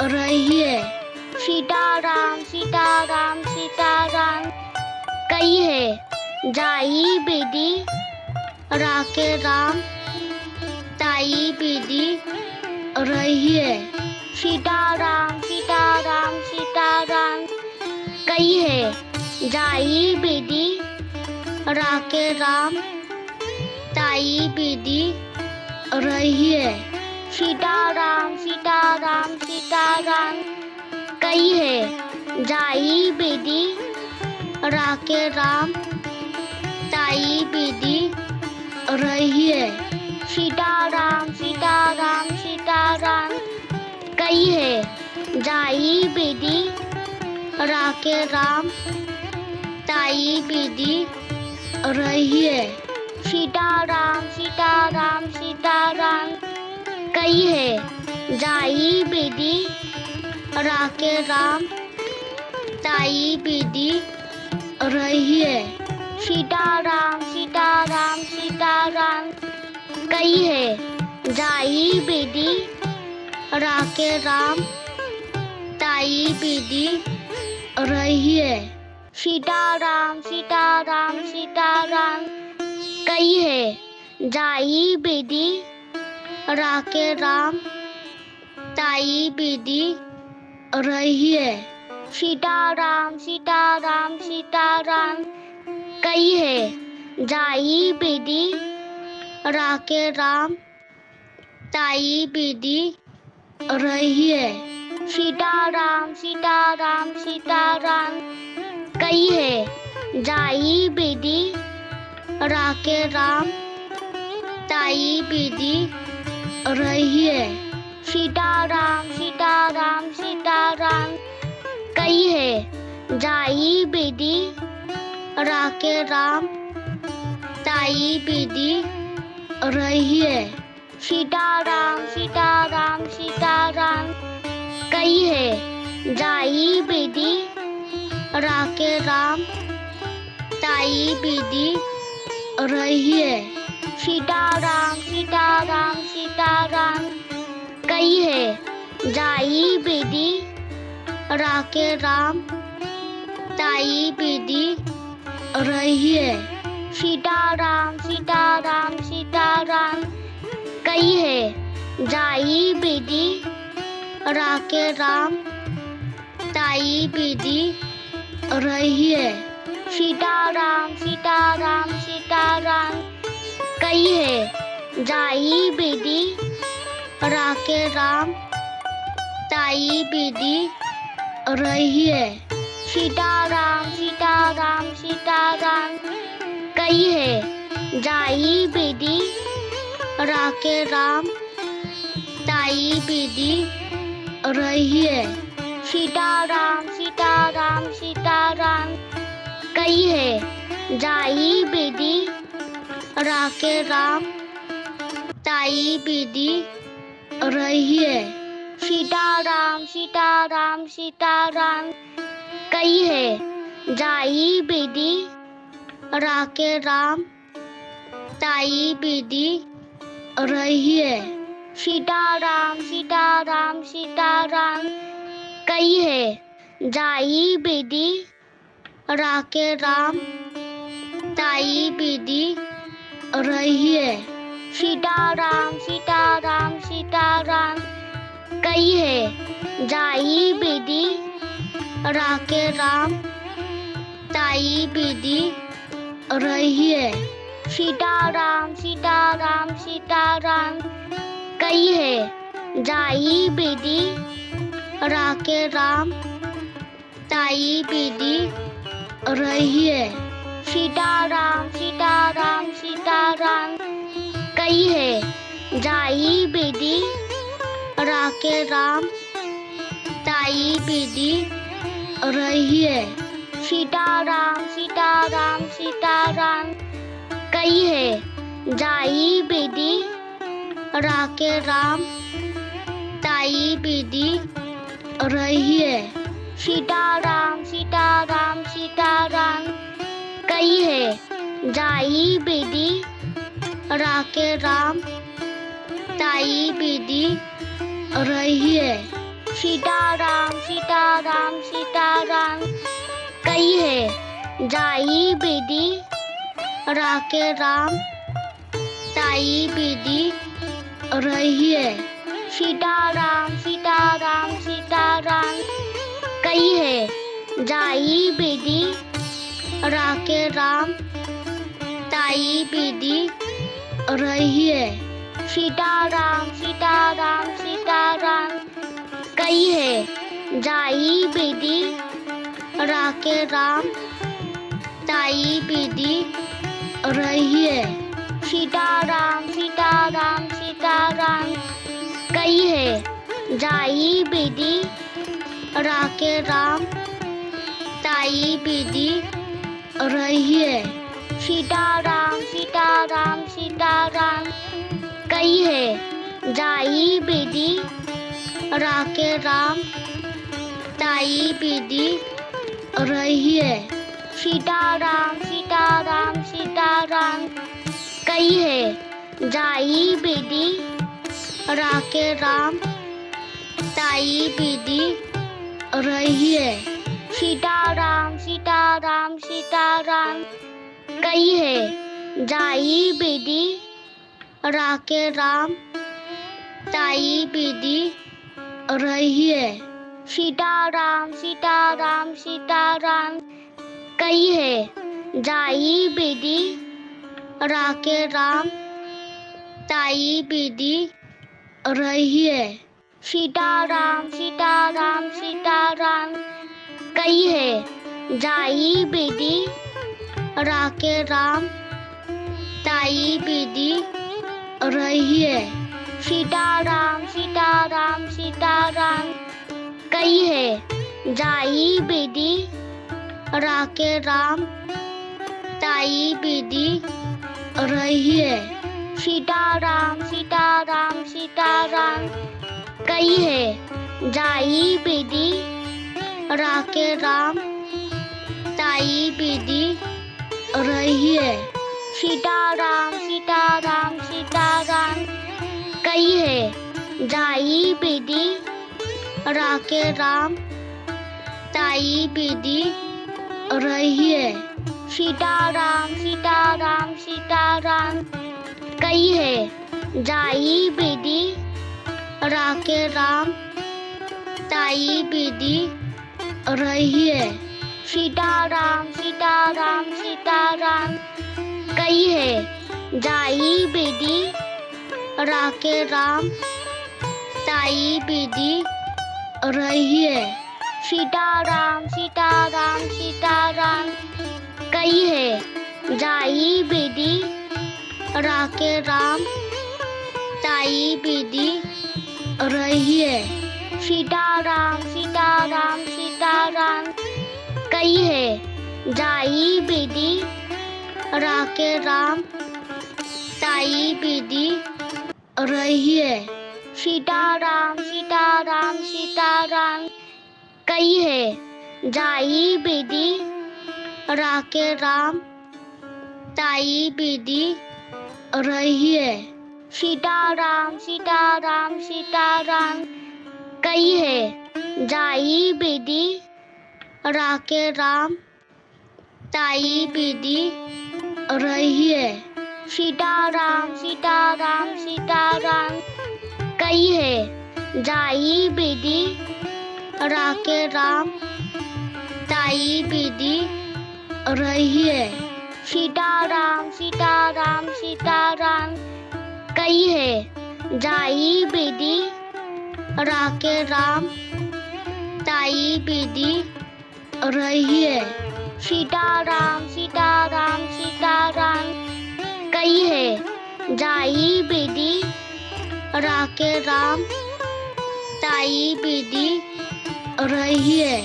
रही है। सीताराम सीताराम सीताराम कई है जाई बेदी राके राम ताई बेदी रही है। सीताराम सीताराम सीताराम कई है जाई बेदी राके राम ताई बेदी रही है। सीताराम सीताराम सीताराम कई है जाई बेदी राके राम ताई बेदी रही है। सीताराम सीताराम सीताराम कई है जाई बेदी राके राम ताई बेदी रही है। सीताराम सीताराम सीताराम कई है जाई बेदी राके राम ताई बेदी रही है। सीताराम सीताराम सीताराम कई है जाई बेदी राके राम ताई बेदी रही है। सीताराम सीताराम सीताराम कई है जाई बेदी राके राम ताई बेदी रही है। सीताराम सीताराम सीताराम कई है जाई बेदी राके राम ताई बेदी रही है। सीताराम सीताराम सीताराम कई है जाई बेदी राके राम ताई बेदी रही है। सीताराम सीताराम सीताराम कई है जाई बेदी राके राम ताई बेदी रही है। सीताराम सीताराम सीताराम कई है जाई बेदी राके राम ताई बेदी रही है। सीताराम सीताराम सीताराम कई है जाई बेदी राके राम ताई बेदी रही है। सीताराम सीताराम सीताराम कई है जाई बेदी राके राम ताई बेदी रही है। सीताराम सीताराम सीताराम कई है जाई बेदी राके राम ताई बेदी रही है। सीताराम सीताराम सीताराम कई है जाई बेदी राके राम ताई बेदी रही है। सीताराम सीताराम सीताराम कई है जाई बेदी राके राम ताई बेदी रही है सीताराम सीताराम सीताराम कई है जाई बेदी राके राम ताई बेदी रही है सीताराम सीताराम सीताराम कई है जाई बेदी राके राम ताई बेदी रही है सीताराम सीताराम सीताराम कई है जाई बेदी राके राम ताई बेदी रही है सीताराम सीताराम सीताराम कई है जाई बेदी राके राम ताई बेदी रही है सीताराम सीताराम सीताराम कई है जाई बेदी राके राम ताई बेदी रही है सीताराम सीताराम सीताराम कई है जाई बेदी राके राम ताई बेदी रही है सीताराम सीताराम सीताराम कई है जाई बेदी राके राम ताई बेदी रही है सीताराम सीताराम सीताराम कई है जाई बेदी राके राम ताई बेदी रही है सीताराम सीताराम सीताराम कई है जाई बेदी राके राम ताई बेदी रही है सीताराम सीताराम सीताराम कई है जाई बेदी राके राम ताई बेदी रही है सीताराम सीताराम सीताराम कई है जाई बेदी राके राम ताई बेदी रही है सीताराम सीताराम सीताराम कई है जाई बेदी राके राम ताई बेदी रही है सीताराम सीताराम सीताराम कई है जाई बेदी राके राम ताई बेदी रही है सीताराम सीताराम सीताराम कई है जाई बेदी राके राम ताई बेदी रही है सीताराम सीताराम सीताराम कई है जाई बेदी राके राम ताई बेदी रही है सीताराम सीताराम सीताराम कई है जाई बेदी राके राम ताई बेदी रही है सीताराम सीताराम सीताराम कई है जाई बेदी राके राम ताई बेदी रही है सीताराम सीताराम सीताराम कई है जाई बेदी राके राम ताई बेदी रही है सीताराम सीताराम सीताराम कई है जाई बेदी राके राम ताई बेदी रही है सीताराम सीताराम सीताराम कई है जाई बेदी राके राम ताई बेदी रही है सीताराम सीताराम सीताराम कई है जाई बेदी राके राम ताई बेदी रही है सीताराम सीताराम सीताराम कई है जाई बेदी राके राम ताई बेदी रही है सीताराम सीताराम सीताराम कई है जाई बेदी राके राम ताई बेदी रही है। सीताराम सीताराम सीताराम कई है जाई बेदी राके राम ताई बेदी रही है। सीताराम सीताराम सीताराम कई है जाई बेदी राके राम ताई बेदी रही है। सीताराम सीताराम सीताराम कई है जाई बेदी राके राम ताई बेदी रही है। सीताराम सीताराम सीताराम कई है जाई बेदी राके राम ताई बेदी रही है। सीताराम सीताराम सीताराम कई है जाई बेदी राके राम ताई बेदी रही है।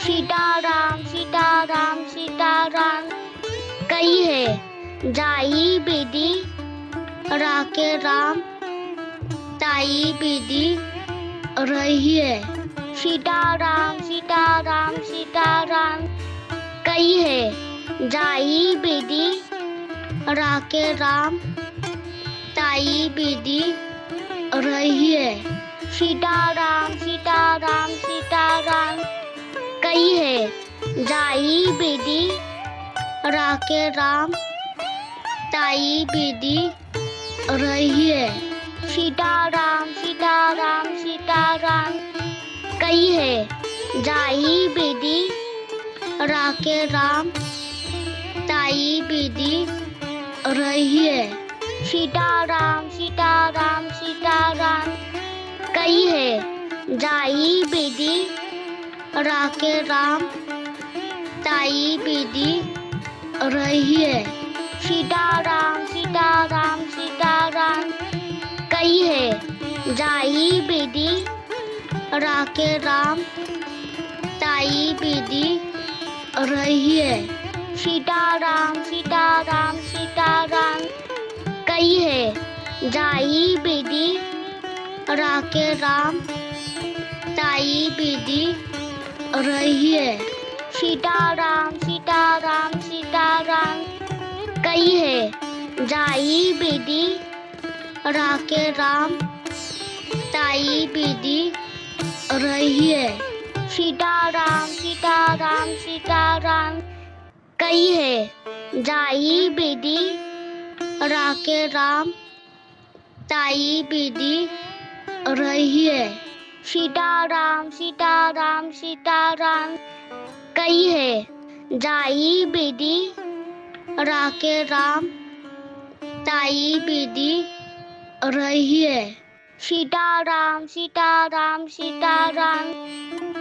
सीताराम सीताराम सीताराम कई है जाई बेदी राके राम ताई बेदी रही है। सीताराम सीताराम सीताराम कई है जाई बेदी राके राम ताई बेदी रही है। सीताराम सीताराम सीताराम कई है जाई बेदी राके राम ताई बेदी रही है। सीताराम सीताराम सीताराम कई है जाई बेदी राके राम ताई बेदी रही है। सीताराम सीताराम सीताराम कई है जाई बेदी राके राम ताई बेदी रही है। सीताराम सीताराम सीताराम कई है जाई बेदी राके राम ताई बेदी रही है। सीताराम सीताराम सीताराम कई है जाई बेदी राके राम ताई बेदी रही है। सीताराम सीताराम सीताराम कई है जाई बेदी राके राम ताई बेदी रही है। सीताराम सीताराम सीताराम कई है जाई बेदी राके राम ताई बेदी रही है। सीताराम सीताराम सीताराम कई है जाई बेदी राके राम ताई बेदी रही है। सीताराम सीताराम सीताराम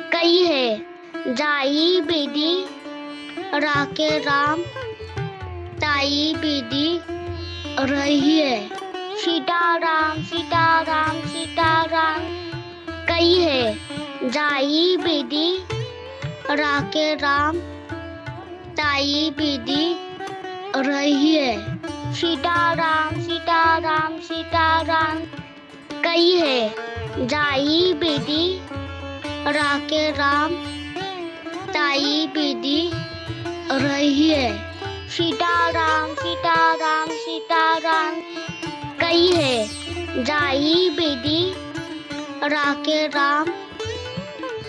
कई है जाई बेदी राके राम ताई बेदी रही है। सीताराम सीताराम सीताराम कई है जाई बेदी राके राम ताई बेदी रही है। सीताराम सीताराम सीताराम कई है जाई बेदी राके राम ताई बेदी रही है। सीताराम सीताराम सीताराम कई है जाई बेदी राके राम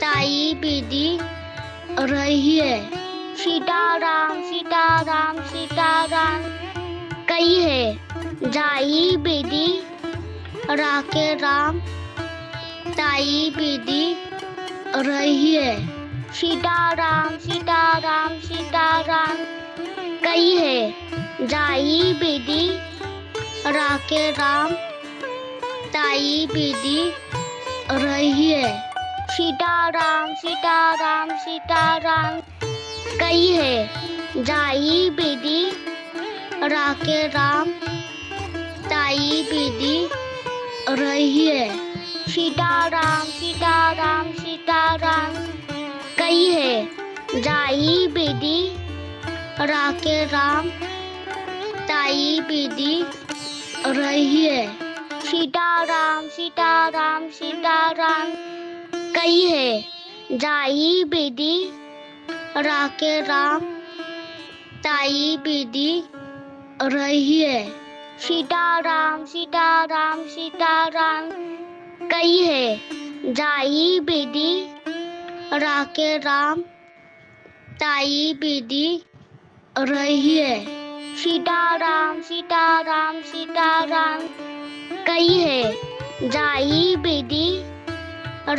ताई बेदी रही है। सीताराम सीताराम सीताराम कई है जाई बेदी राके राम ताई बेदी रही है। सीताराम सीताराम सीताराम कई है जाई बेदी राके राम ताई बेदी रही है। सीताराम सीताराम सीताराम कई है जाई बेदी राके राम ताई बेदी रही है। सीताराम सीताराम सीताराम कई है जाई बेदी राके राम ताई बेदी रही है सीताराम सीताराम सीताराम कई है जाई बेदी राके राम ताई बेदी रही है सीताराम सीताराम सीताराम कई है जाई बेदी राके राम ताई बेदी रही है सीताराम सीताराम सीताराम कई है जाई बेदी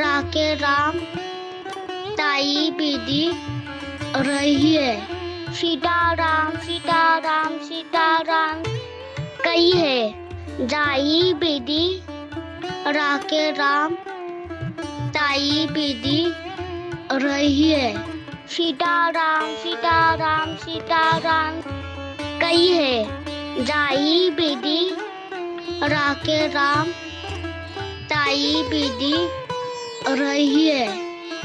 राके राम ताई बेदी रही है सीताराम सीताराम सीताराम कई है जाई बेदी राके राम ताई बेदी रही है सीताराम सीताराम सीताराम कई है जाई बेदी राके राम ताई बेदी रही है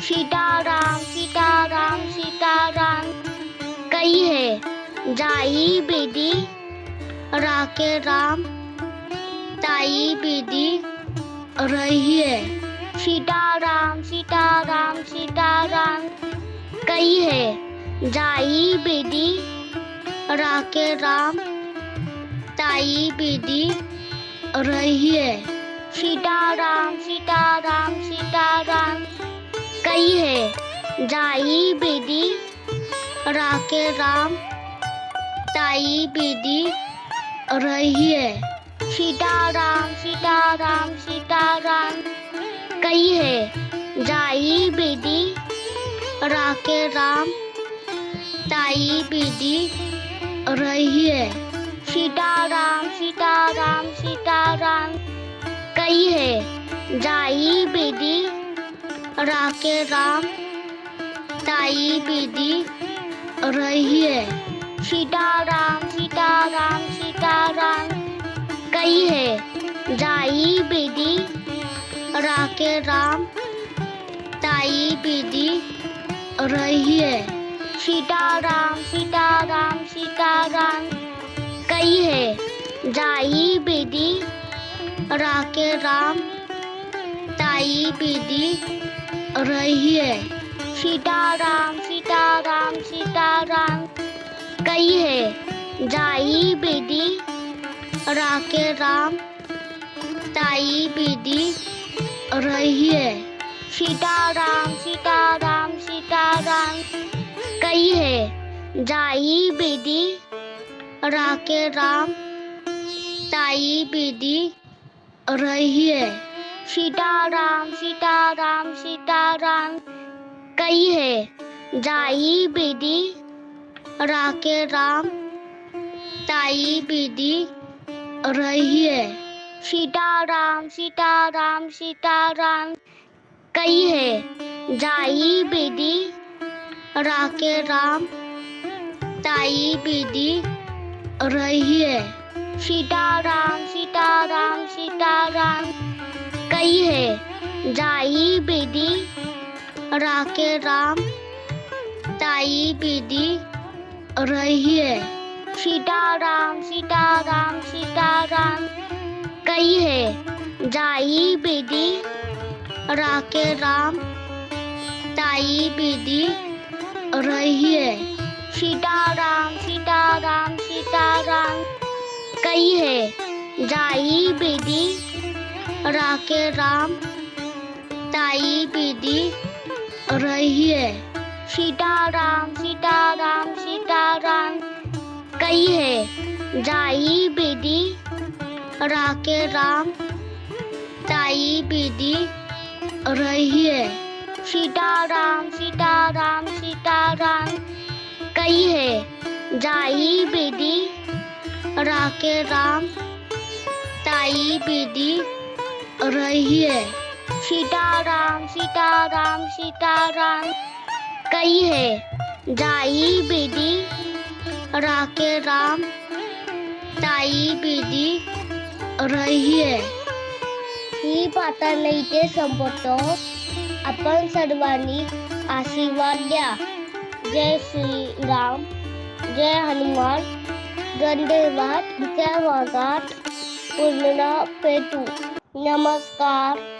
सीताराम सीताराम सीताराम कई है जाई बेदी राके राम ताई बेदी रही है सीताराम सीताराम सीताराम कई है जाई बेदी राके राम ताई बेदी रही है सीताराम सीताराम सीताराम कई है जाई बेदी राके राम ताई बेदी रही है सीताराम सीताराम सीताराम कई है जाई बेदी राके राम ताई बेदी रही है सीताराम सीताराम सीताराम कई है जाई बेदी राके राम ताई बेदी रही है सीताराम सीताराम सीताराम कई है जाई बेदी राके राम ताई बेदी रही है सीताराम सीताराम सीताराम कई है जाई बेदी राके राम ताई बेदी रही है सीताराम सीताराम सीताराम कई है जाई बेदी राके राम ताई बेदी रही है सीताराम सीताराम सीताराम कई है जाई बेदी राके राम ताई बेदी रही है सीताराम सीताराम सीताराम कई है जाई बेदी राके राम ताई बेदी रही है सीताराम सीताराम सीताराम कई है जाई बेदी राके राम ताई बेदी रही है सीताराम सीताराम सीताराम कई है जाई बेदी राके राम ताई बेदी रही है सीताराम सीताराम सीताराम कई है जाई बेदी राके राम ताई बेदी रही है सीताराम सीताराम सीताराम कई है जाई बेदी राके राम ताई बेदी रही है सीताराम सीताराम सीताराम कई है जाई बेदी राके राम ताई बेदी रही है सीताराम सीताराम सीताराम कई है जाई बेदी राके राम ताई बेदी रही है सीताराम सीताराम सीताराम कई है जाई बेदी राके राम ताई बेदी रही है ही पाताळ इथे संपवतो. आपण सर्वांनी आशीर्वाद द्या. जय श्रीराम, जय हनुमान. धन्यवाद. पुढच्या भागात पुन्हा भेटू. नमस्कार.